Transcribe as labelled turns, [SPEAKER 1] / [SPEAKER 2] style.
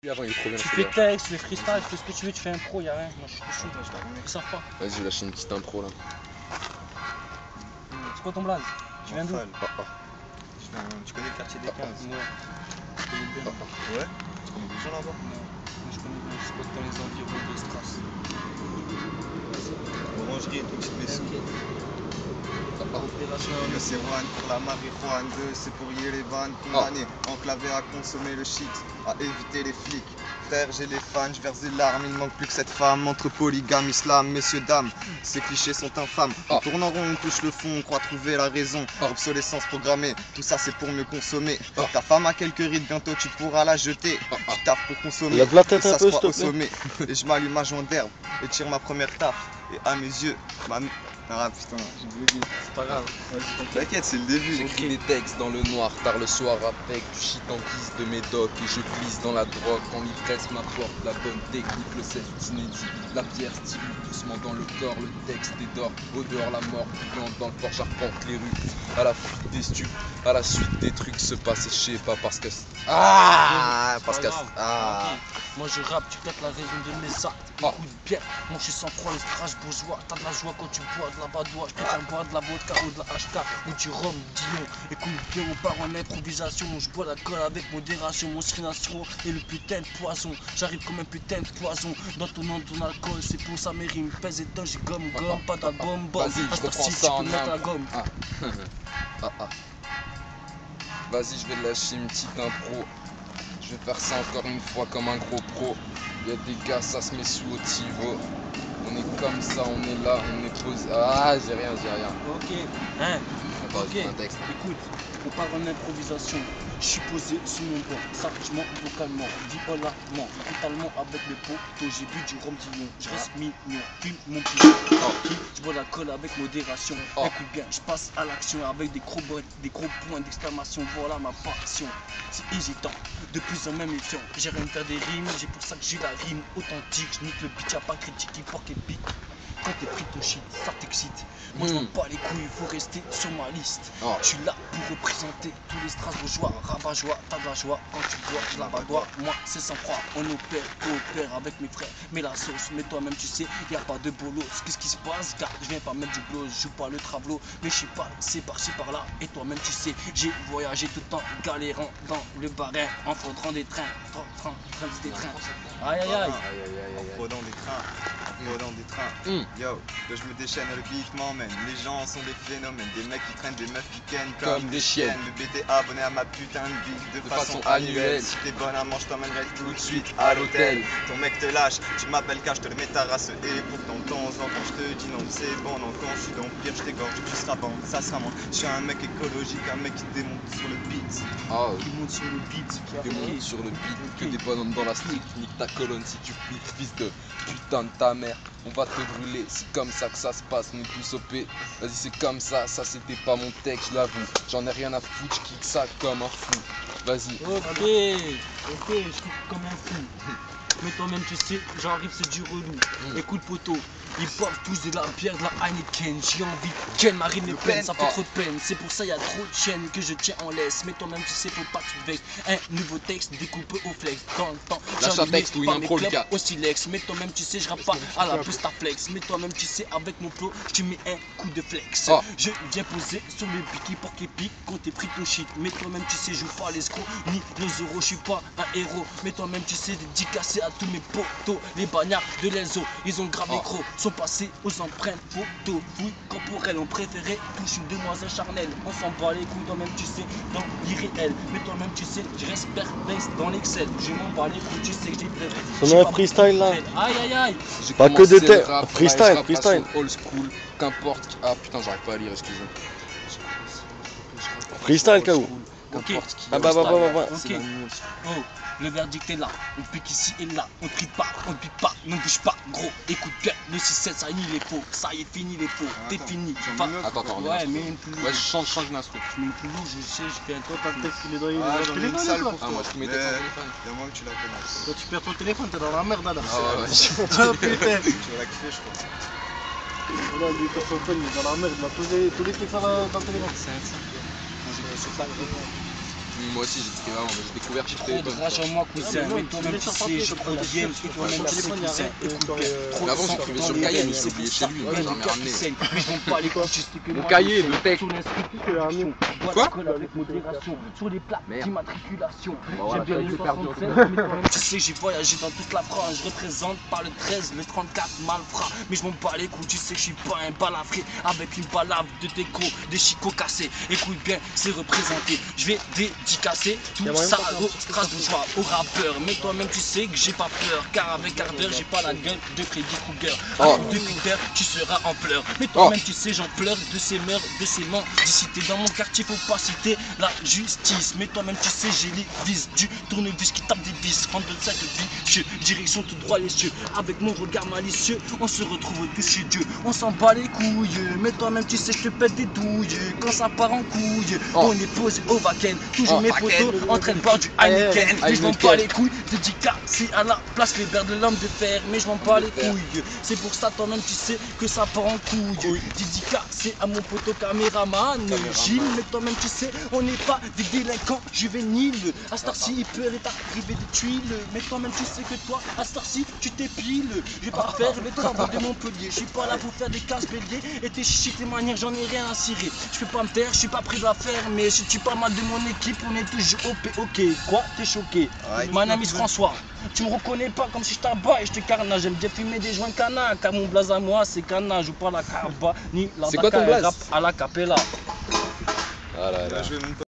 [SPEAKER 1] Avant, il est trop bien.
[SPEAKER 2] Tu fais texte, tu fais freestyle, tu fais ce que tu veux, tu fais impro, y'a rien. Moi je suis chaud, ils savent pas.
[SPEAKER 1] Vas-y, je vais lâcher une petite intro là.
[SPEAKER 2] C'est quoi ton blaze? Tu viens d'où?
[SPEAKER 3] Tu connais le quartier des 15?
[SPEAKER 2] Ouais. Je connais bien.
[SPEAKER 3] Ouais? Tu connais des gens là-bas?
[SPEAKER 2] Non. Moi je connais bien, je sais pas dans les environs de Stras.
[SPEAKER 3] Orangerie et tout, tu te mets sous.
[SPEAKER 2] Opération.
[SPEAKER 3] Le c'est one pour la marijuana, 2 c'est pour Yerevan, condamné, enclavé à consommer le shit, à éviter les flics. Frère, j'ai les fans, je verse des larmes, il ne manque plus que cette femme. Entre polygame, islam, messieurs, dames, ces clichés sont infâmes. En tournant rond, on touche le fond, on croit trouver la raison. Obsolescence programmée, tout ça c'est pour mieux consommer. Ta femme a quelques rides, bientôt tu pourras la jeter. Tu taffes pour consommer,
[SPEAKER 4] Lève la tête
[SPEAKER 3] et
[SPEAKER 4] un
[SPEAKER 3] ça
[SPEAKER 4] peu,
[SPEAKER 3] se croit au
[SPEAKER 4] s'il te
[SPEAKER 3] sommet. Et je m'allume ma joint d'herbe, et tire ma première taffe. Et à mes yeux, ah putain, j'ai bugué.
[SPEAKER 2] C'est pas grave.
[SPEAKER 3] T'inquiète, c'est le début.
[SPEAKER 1] J'écris des textes dans le noir, tard le soir avec du shit en guise de médoc. Et je glisse dans la drogue quand l'ivresse m'apporte la bonne technique. Le 16 inédit, la pierre stimule doucement dans le corps. Le texte est d'or, au dehors la mort brûlante dans le port. J'arpente les rues à la fuite des stupes, à la suite des trucs se passent. Et je sais pas parce que
[SPEAKER 2] Moi je rappe, tu captes la raison de mes actes. Écoute bien, moi je suis sans froid, les Strasbourgeois. T'as de la joie quand tu bois de la badoie. Je préfère boire de la vodka ou de la HK ou du rhum, Dion. Écoute bien, on part en improvisation. Je bois la colle avec modération, mon strination est le putain de poison. J'arrive comme un putain de poison dans ton nom, ton alcool. C'est pour ça mes rimes pèsent et tant j'ai gomme, pas d'album,
[SPEAKER 1] Vas-y, je reprends ça en
[SPEAKER 2] mettre la gomme.
[SPEAKER 1] Vas-y, je vais lâcher une petite impro. Je vais faire ça encore une fois comme un gros pro. Il y a des gars, ça se met sous au tivot. On est comme ça, on est là, on est posé. Ah, j'ai rien.
[SPEAKER 2] Ok, hein. Ok,
[SPEAKER 1] Un texte.
[SPEAKER 2] écoute, on part en improvisation. Je suis posé sous mon banc, sagement, vocalement, violemment, brutalement avec mes potos. J'ai bu du rhum Dion, je reste mignon, fume mon pigeon. Je bois la colle avec modération. Écoute bien, je passe à l'action avec des gros points d'exclamation. Voilà ma passion. C'est hésitant, de plus en moins méfiant. J'ai rien à faire des rimes, j'ai pour ça que j'ai la rime authentique. Je nique le beat, y'a pas critique, qui porte épique. Quand t'es pris ton shit, ça t'excite. Moi je m'en bats les couilles, faut rester sur ma liste. Je suis là pour représenter tous les Strasbourgeois, rabat-joie, t'as de la joie quand tu bois de la badoie. Moi c'est sans froid, on opère, coopère avec mes frères. Mais la sauce, mais toi-même tu sais, y a pas de bolos. Qu'est-ce qui se passe? Car je viens pas mettre du blow, je joue pas le travelo. Mais je suis pas, c'est par-ci par-là. Et toi-même tu sais, j'ai voyagé tout le temps, galérant dans le barin, en fraudant des trains, des trains. Aïe aïe aïe.
[SPEAKER 3] En fraudant des trains. Yo, que je me déchaîne, le beat m'emmène. Les gens sont des phénomènes, des mecs qui traînent, des meufs qui kennent comme des chiennes. Le BT abonné à ma putain de vie de façon annuelle. Si t'es bonne à manger, je t'emmènerai tout de suite à l'hôtel. Ton mec te lâche, tu m'appelles car je te le mets ta race. Et pourtant de temps en temps je te dis non, c'est bon, non, quand je suis dans le pire, je t'égorge, tu seras bon, ça sera moi. Je suis un mec écologique, un mec qui démonte sur le beat.
[SPEAKER 2] Qui monte sur le beat, qui
[SPEAKER 1] démonte sur le beat, que des bonhommes dans la street, nique ta colonne si tu flics, fils de putain de ta mère. On va te brûler, c'est comme ça que ça se passe, on est tous OP. Vas-y, c'est comme ça c'était pas mon texte, je l'avoue. J'en ai rien à foutre, je kick ça comme un fou. Vas-y.
[SPEAKER 2] Ok, je kick comme un fou. Mais toi-même tu sais, j'arrive, c'est du relou. Écoute poteau, ils boivent tous de la bière, de la Heineken. J'ai envie de ken, ma rime est pleine, ça fait trop de peine. C'est pour ça y a trop de chaînes que je tiens en laisse. Mais toi-même tu sais, faut pas que tu te vexes. Un nouveau texte découpé au flex. Dans le temps,
[SPEAKER 1] lâche un texte ou une impro, le gars.
[SPEAKER 2] Au silex. Mais toi-même tu sais, je rappe pas à la Bustaflex. Mais toi-même tu sais, avec mon flow, je te mets un coup de flex. Je viens poser sur le beat qui porte épique quand t'es pris ton shit. Mais toi-même tu sais, je joue pas l'escroc ni les euros, je suis pas un héros. Mais toi-même tu sais, dédicacé à tous mes potos, les bagnards de l'Elzo, ils ont grave les crocs, sont passés aux empreintes photos, fouilles corporelles, ont préféré touche une demoiselle charnelle, on s'en bat les couilles, toi-même tu sais, dans l'irréel, mais toi-même tu sais, je reste perplexe dans l'Excel, je m'en bats les couilles, tu sais que j'ai préféré.
[SPEAKER 4] On a un freestyle là.
[SPEAKER 2] Aïe aïe aïe.
[SPEAKER 4] Pas que des terres, freestyle.
[SPEAKER 1] Old school, qu'importe. Ah putain, j'arrive pas à lire, excusez-moi.
[SPEAKER 4] Freestyle, K.O.
[SPEAKER 2] Ok.
[SPEAKER 4] Ok.
[SPEAKER 2] Oh, le verdict est là, on pique ici et là, on trie pas, on pique pas, ne bouge pas, gros, écoute bien, le 6-7 ça y est les faux, ça y est fini les faux, t'es fini.
[SPEAKER 1] Attends,
[SPEAKER 2] ouais, mais une plus lourde.
[SPEAKER 1] Ouais, je change d'instru.
[SPEAKER 2] Je mets une plus lourde, je sais, je fais un
[SPEAKER 4] Toi t'as le texte qu'il est dans les
[SPEAKER 3] téléphone.
[SPEAKER 1] Moi je te mettais ton téléphone.
[SPEAKER 3] Il y a moins que tu la connaisses.
[SPEAKER 4] Toi tu perds ton téléphone, t'es dans la merde là.
[SPEAKER 1] Ah ouais,
[SPEAKER 4] Oh putain.
[SPEAKER 3] Tu vas la kiffer, je crois.
[SPEAKER 4] Voilà, lui perd son téléphone, il est dans la merde, il a posé tous les trucs dans le téléphone.
[SPEAKER 2] C'est un fou. Quand j'ai sur ça,
[SPEAKER 1] Moi aussi, j'ai streamé avant, mais j'ai découvert chez
[SPEAKER 2] Trop
[SPEAKER 1] Téléphone.
[SPEAKER 2] de rage en moi, cousin. Mais toi-même, tu sais, je prends de bien. Et toi-même, tu sais, cousin. Écoute bien. Trop
[SPEAKER 1] Mais avant,
[SPEAKER 2] de sang
[SPEAKER 1] j'écrivais
[SPEAKER 2] dans
[SPEAKER 1] sur
[SPEAKER 2] les
[SPEAKER 1] Cayenne,
[SPEAKER 2] veines,
[SPEAKER 1] j'ai
[SPEAKER 2] c'est
[SPEAKER 1] oublié
[SPEAKER 2] pour
[SPEAKER 1] chez
[SPEAKER 2] ça.
[SPEAKER 1] lui,
[SPEAKER 2] Mais
[SPEAKER 1] j'en ai
[SPEAKER 2] mon cœur
[SPEAKER 1] ramené.
[SPEAKER 2] qui saigne. Mais je m'en bats les couilles, tu sais que
[SPEAKER 1] Mon
[SPEAKER 2] moi,
[SPEAKER 1] cahier
[SPEAKER 2] je
[SPEAKER 1] de
[SPEAKER 2] sais.
[SPEAKER 1] texte.
[SPEAKER 2] Ton esprit,
[SPEAKER 4] Tu l'as ramené.
[SPEAKER 2] boîte
[SPEAKER 1] Quoi
[SPEAKER 2] scolaire avec modération. Sur les plaques
[SPEAKER 1] Merde.
[SPEAKER 2] d'immatriculation.
[SPEAKER 1] voilà,
[SPEAKER 2] J'aime bien
[SPEAKER 1] je
[SPEAKER 2] les
[SPEAKER 1] l'ai perdu,
[SPEAKER 2] 67, mais toi-même, tu sais, j'ai voyagé dans toute la France. Je représente par le 13, le 34, malfrat. Mais je m'en bats les couilles, tu sais que je suis pas un balafré. Avec une balave de déco, des chicots cassés. Écoute bien, c'est représenté. Je vais dédicacer tout ça aux Strasbourgeois, aux rappeurs. Mais toi-même, tu sais que j'ai pas peur. Car avec ardeur, j'ai pas la gueule de Freddy Krueger. Avec 2 critères, tu seras en pleurs. Mais toi-même, tu sais, j'en pleure de ces mœurs, de ces mendicités. Dans mon quartier, faut pas citer la justice. Mais toi-même, tu sais, j'ai les vis du tournevis qui tape des vis. Rentre de cette vie, direction tout droit les cieux. Avec mon regard malicieux, on se retrouve tous chez Dieu. On s'en bat les couilles. Mais toi-même, tu sais, je te pète des douilles. Quand ça part en couille, on est posé au Vaken. Toujours mes potos en train de boire du Heineken. Mais je m'en bats les couilles. Dédicacé à la place les verres de l'homme de fer. Mais je m'en bats les couilles. C'est pour ça, toi-même, tu sais que ça part en couille. Dédicacé à mon poteau caméraman Gilles. Mais toi-même, tu sais, on n'est pas des délinquants juvéniles. À Starcy, il peut arriver des tuiles. Mais toi-même, tu sais que toi, à Starcy, tu t'épiles. Je vais pas faire les travaux de Montpellier. Je suis pas là pour faire des casse béliers. Et tes chichis, tes manières, j'en ai rien à cirer. Je peux pas me taire, je suis pas prêt à faire. Mais si tu pas mal de mon équipe, on est toujours OP. Ok, quoi? T'es choqué? Mon ami François, tu me reconnais pas comme si je t'abats et je te carnage. J'aime bien fumer des joints canard. Car mon blaze à moi, c'est canard. Je joue pas la carba ni la
[SPEAKER 1] C'est quoi ton blaze?
[SPEAKER 2] rap à la capella.
[SPEAKER 1] Ah là là.
[SPEAKER 3] Là, je vais mon